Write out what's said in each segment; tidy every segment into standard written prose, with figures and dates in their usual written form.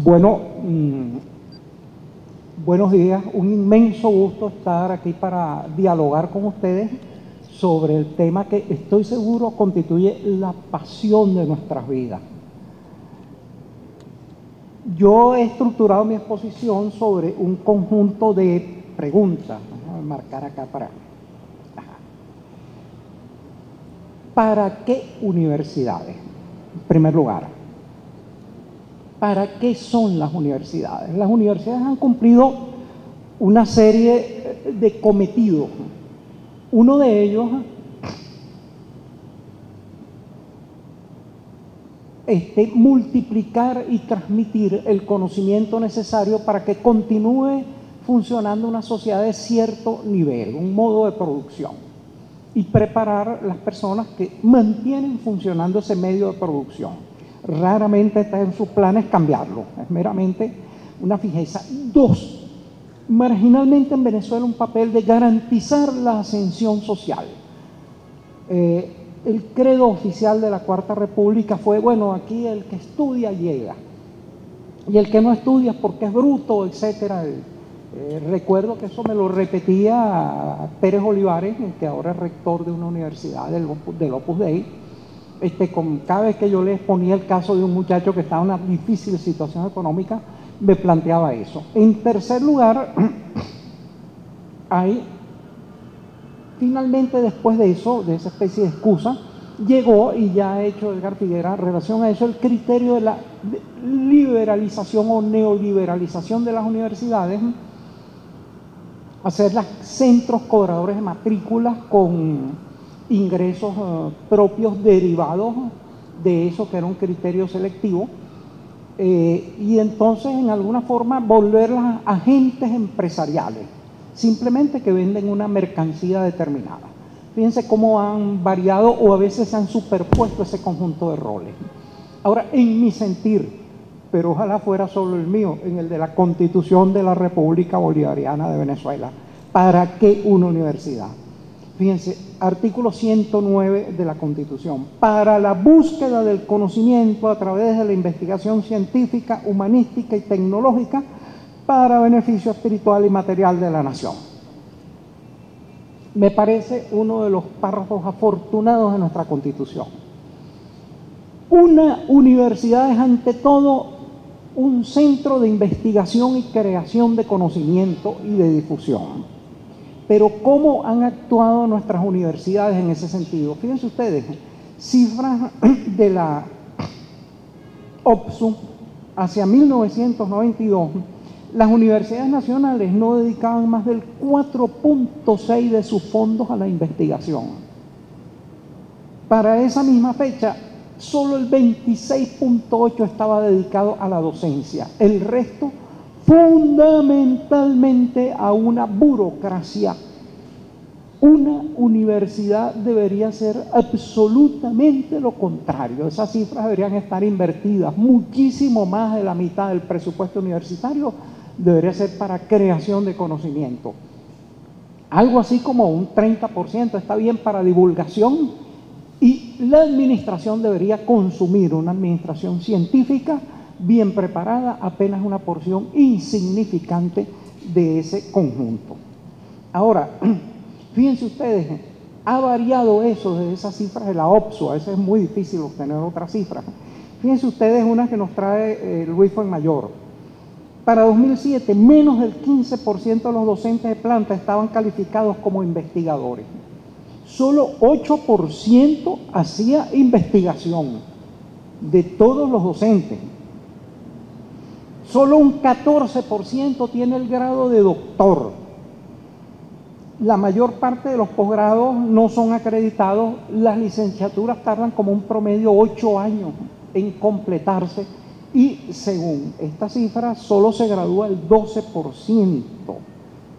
Bueno, buenos días. Un inmenso gusto estar aquí para dialogar con ustedes sobre el tema que estoy seguro constituye la pasión de nuestras vidas. Yo he estructurado mi exposición sobre un conjunto de preguntas. Vamos a marcar acá para... ¿Para qué universidades? En primer lugar, ¿para qué son las universidades? Las universidades han cumplido una serie de cometidos. Uno de ellos es multiplicar y transmitir el conocimiento necesario para que continúe funcionando una sociedad de cierto nivel, un modo de producción, y preparar las personas que mantienen funcionando ese medio de producción. Raramente está en sus planes cambiarlo, es meramente una fijeza. Dos, marginalmente en Venezuela un papel de garantizar la ascensión social. El credo oficial de la Cuarta República fue, bueno, aquí el que estudia llega, y el que no estudia es porque es bruto, etcétera. Recuerdo que eso me lo repetía Pérez Olivares, que ahora es rector de una universidad del Opus Dei. Cada vez que yo les ponía el caso de un muchacho que estaba en una difícil situación económica, me planteaba eso. En tercer lugar, finalmente después de eso, de esa especie de excusa, llegó, y ya ha hecho Edgar Figuera en relación a eso, el criterio de la liberalización o neoliberalización de las universidades, hacerlas centros cobradores de matrículas con ingresos propios derivados de eso que era un criterio selectivo, y entonces en alguna forma volverlas agentes empresariales, simplemente que venden una mercancía determinada. Fíjense cómo han variado o a veces se han superpuesto ese conjunto de roles. Ahora, en mi sentir, pero ojalá fuera solo el mío, en el de la Constitución de la República Bolivariana de Venezuela, ¿para qué una universidad? Fíjense, artículo 109 de la Constitución: para la búsqueda del conocimiento a través de la investigación científica, humanística y tecnológica para beneficio espiritual y material de la nación. Me parece uno de los párrafos afortunados de nuestra Constitución. Una universidad es ante todo un centro de investigación y creación de conocimiento y de difusión. Pero ¿cómo han actuado nuestras universidades en ese sentido? Fíjense ustedes, cifras de la OPSU hacia 1992, las universidades nacionales no dedicaban más del 4.6% de sus fondos a la investigación. Para esa misma fecha, solo el 26.8% estaba dedicado a la docencia. El resto fundamentalmente a una burocracia. Una universidad debería ser absolutamente lo contrario. Esas cifras deberían estar invertidas. Muchísimo más de la mitad del presupuesto universitario debería ser para creación de conocimiento. Algo así como un 30% está bien para divulgación, y la administración debería consumir una administración científica bien preparada, apenas una porción insignificante de ese conjunto. Ahora, fíjense ustedes, ha variado eso desde esas cifras de la OPSU, a veces es muy difícil obtener otras cifras. Fíjense ustedes una que nos trae Luis Fuenmayor. Para 2007, menos del 15% de los docentes de planta estaban calificados como investigadores. Solo 8% hacía investigación de todos los docentes. Solo un 14% tiene el grado de doctor. La mayor parte de los posgrados no son acreditados. Las licenciaturas tardan como un promedio 8 años en completarse, y según esta cifra solo se gradúa el 12%,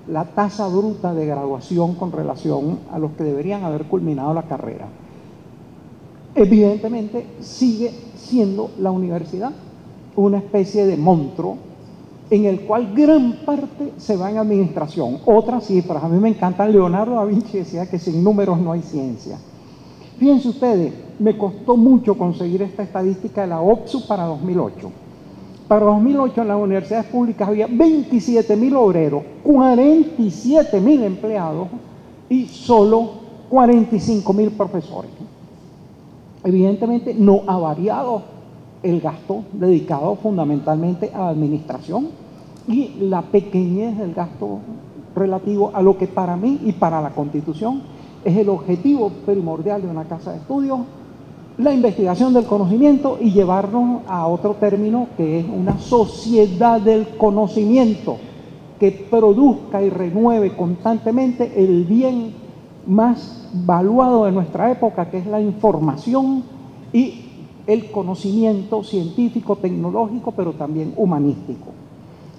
la tasa bruta de graduación con relación a los que deberían haber culminado la carrera. Evidentemente sigue siendo la universidad una especie de monstruo en el cual gran parte se va en administración. Otras cifras, a mí me encantan. Leonardo da Vinci decía que sin números no hay ciencia. Fíjense ustedes, me costó mucho conseguir esta estadística de la OPSU para 2008. Para 2008 en las universidades públicas había 27.000 obreros, 47.000 empleados y solo 45.000 profesores. Evidentemente no ha variado el gasto dedicado fundamentalmente a la administración y la pequeñez del gasto relativo a lo que para mí y para la Constitución es el objetivo primordial de una casa de estudios, la investigación del conocimiento y llevarnos a otro término que es una sociedad del conocimiento que produzca y renueve constantemente el bien más valuado de nuestra época, que es la información y el conocimiento científico, tecnológico, pero también humanístico.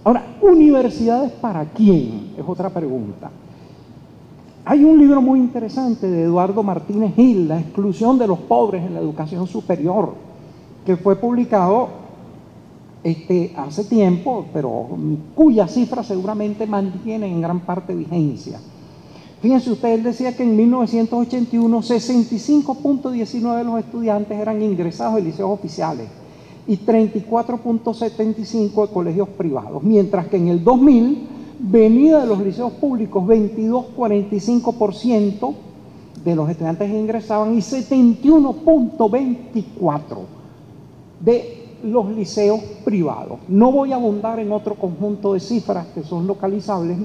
Ahora, ¿universidades para quién? Es otra pregunta. Hay un libro muy interesante de Eduardo Martínez Gil, La exclusión de los pobres en la educación superior, que fue publicado hace tiempo, pero cuyas cifras seguramente mantienen en gran parte vigencia. Fíjense ustedes, él decía que en 1981 65.19 de los estudiantes eran ingresados en liceos oficiales y 34.75 de colegios privados, mientras que en el 2000 venía de los liceos públicos 22,45% de los estudiantes que ingresaban y 71,24% de los liceos privados. No voy a abundar en otro conjunto de cifras que son localizables,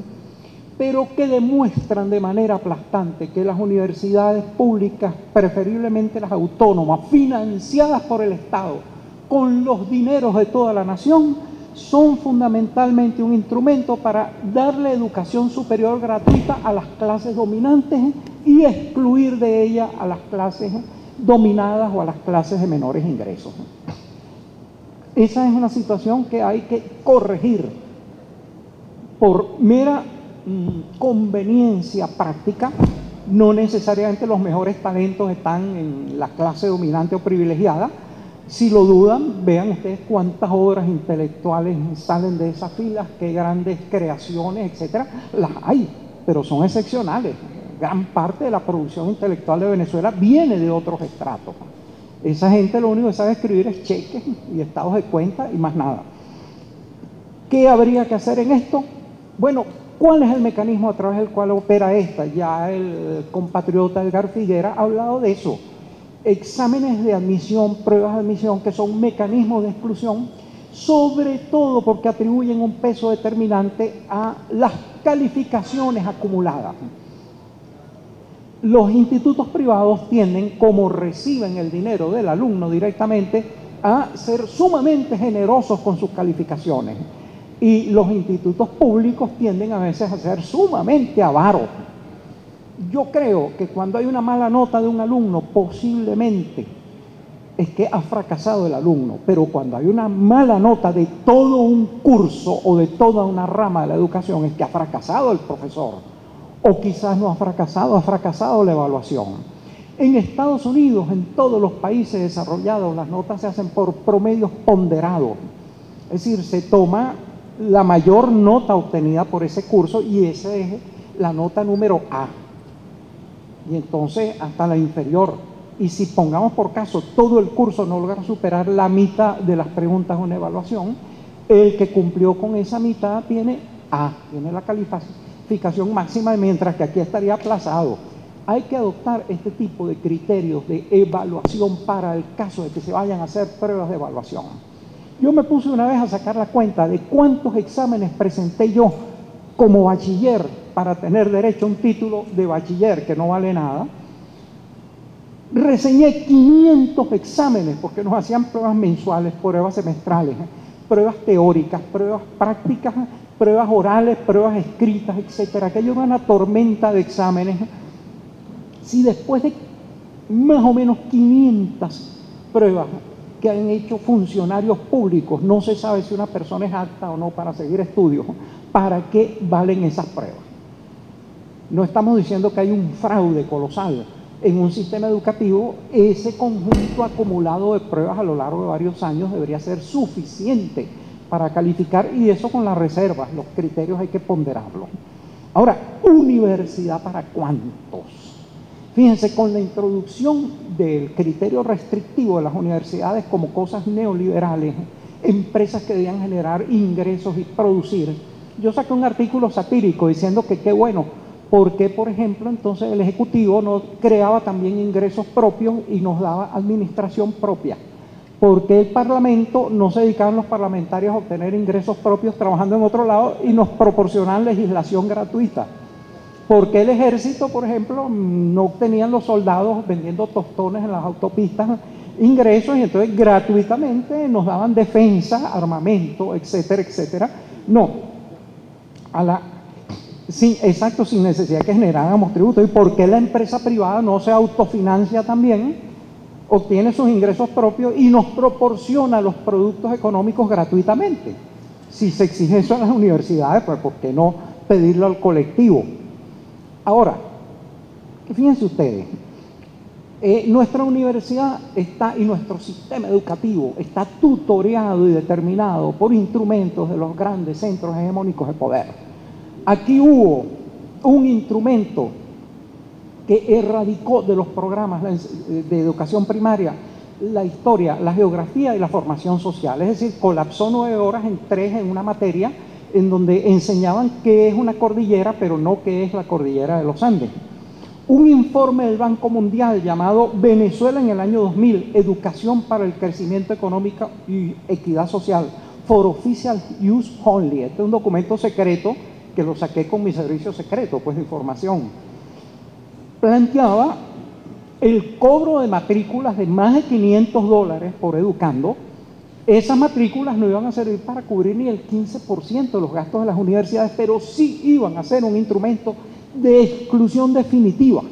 pero que demuestran de manera aplastante que las universidades públicas, preferiblemente las autónomas, financiadas por el Estado, con los dineros de toda la nación, son fundamentalmente un instrumento para darle educación superior gratuita a las clases dominantes y excluir de ella a las clases dominadas o a las clases de menores ingresos. Esa es una situación que hay que corregir por mera conveniencia práctica. No necesariamente los mejores talentos están en la clase dominante o privilegiada. Si lo dudan, vean ustedes cuántas obras intelectuales salen de esas filas, qué grandes creaciones, etcétera. Las hay, pero son excepcionales. Gran parte de la producción intelectual de Venezuela viene de otros estratos. Esa gente lo único que sabe escribir es cheques y estados de cuenta y más nada. ¿Qué habría que hacer en esto? Bueno, ¿cuál es el mecanismo a través del cual opera esta? Ya el compatriota Edgar Figuera ha hablado de eso. Exámenes de admisión, pruebas de admisión, que son mecanismos de exclusión, sobre todo porque atribuyen un peso determinante a las calificaciones acumuladas. Los institutos privados tienden, como reciben el dinero del alumno directamente, a ser sumamente generosos con sus calificaciones. Y los institutos públicos tienden a veces a ser sumamente avaros. Yo creo que cuando hay una mala nota de un alumno, posiblemente es que ha fracasado el alumno, pero cuando hay una mala nota de todo un curso o de toda una rama de la educación, es que ha fracasado el profesor, o quizás no ha fracasado la evaluación. En Estados Unidos, en todos los países desarrollados, las notas se hacen por promedios ponderados, es decir, se toma la mayor nota obtenida por ese curso y esa es la nota número A. Y entonces hasta la inferior. Y si pongamos por caso todo el curso no logra superar la mitad de las preguntas de una evaluación, el que cumplió con esa mitad tiene A, tiene la calificación máxima, mientras que aquí estaría aplazado. Hay que adoptar este tipo de criterios de evaluación para el caso de que se vayan a hacer pruebas de evaluación. Yo me puse una vez a sacar la cuenta de cuántos exámenes presenté yo como bachiller para tener derecho a un título de bachiller que no vale nada. Reseñé 500 exámenes porque nos hacían pruebas mensuales, pruebas semestrales, pruebas teóricas, pruebas prácticas, pruebas orales, pruebas escritas, etcétera. Aquello era una tormenta de exámenes. Si después de más o menos 500 pruebas que han hecho funcionarios públicos no se sabe si una persona es apta o no para seguir estudios, ¿para qué valen esas pruebas? No estamos diciendo que hay un fraude colosal en un sistema educativo. Ese conjunto acumulado de pruebas a lo largo de varios años debería ser suficiente para calificar, y eso con las reservas, los criterios hay que ponderarlos. Ahora, ¿universidad para cuántos? Fíjense, con la introducción del criterio restrictivo de las universidades como cosas neoliberales, empresas que debían generar ingresos y producir. Yo saqué un artículo satírico diciendo que qué bueno, porque por ejemplo entonces el Ejecutivo no creaba también ingresos propios y nos daba administración propia. Porque el Parlamento no se dedicaban los parlamentarios a obtener ingresos propios trabajando en otro lado y nos proporcionaban legislación gratuita. Porque el ejército, por ejemplo, no obtenían los soldados vendiendo tostones en las autopistas ingresos y entonces gratuitamente nos daban defensa, armamento, etcétera, etcétera. No, exacto, sin necesidad que generáramos tributos. ¿Y por qué la empresa privada no se autofinancia también? Obtiene sus ingresos propios y nos proporciona los productos económicos gratuitamente. Si se exige eso en las universidades, pues ¿por qué no pedirlo al colectivo? Ahora, fíjense ustedes, nuestra universidad está y nuestro sistema educativo está tutoreado y determinado por instrumentos de los grandes centros hegemónicos de poder. Aquí hubo un instrumento que erradicó de los programas de educación primaria la historia, la geografía y la formación social. Es decir, colapsó 9 horas en 3 en una materia en donde enseñaban qué es una cordillera, pero no qué es la cordillera de los Andes. Un informe del Banco Mundial llamado Venezuela en el año 2000, Educación para el Crecimiento Económico y Equidad Social, for Official Use Only. Este es un documento secreto que lo saqué con mi servicio secreto, pues de información. Planteaba el cobro de matrículas de más de $500 por educando. Esas matrículas no iban a servir para cubrir ni el 15% de los gastos de las universidades, pero sí iban a ser un instrumento de exclusión definitiva.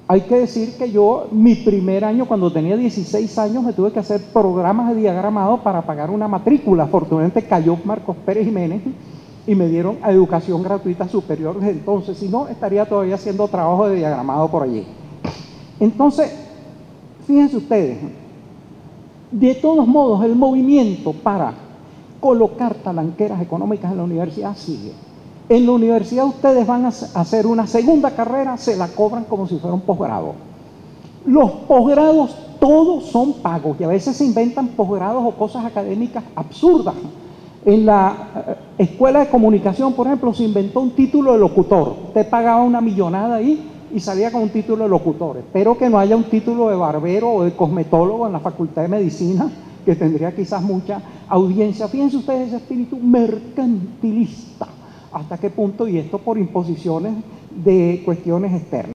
Hay que decir que yo, mi primer año, cuando tenía 16 años, me tuve que hacer programas de diagramado para pagar una matrícula. Afortunadamente cayó Marcos Pérez Jiménez y me dieron a educación gratuita superior desde entonces. Si no, estaría todavía haciendo trabajo de diagramado por allí. Entonces, fíjense ustedes, de todos modos, el movimiento para colocar talanqueras económicas en la universidad sigue. En la universidad ustedes van a hacer una segunda carrera, se la cobran como si fuera un posgrado. Los posgrados todos son pagos y a veces se inventan posgrados o cosas académicas absurdas. En la escuela de comunicación, por ejemplo, se inventó un título de locutor. Usted pagaba una millonada ahí y salía con un título de locutor. Espero que no haya un título de barbero o de cosmetólogo en la Facultad de Medicina, que tendría quizás mucha audiencia. Fíjense ustedes ese espíritu mercantilista. ¿Hasta qué punto? Y esto por imposiciones de cuestiones externas.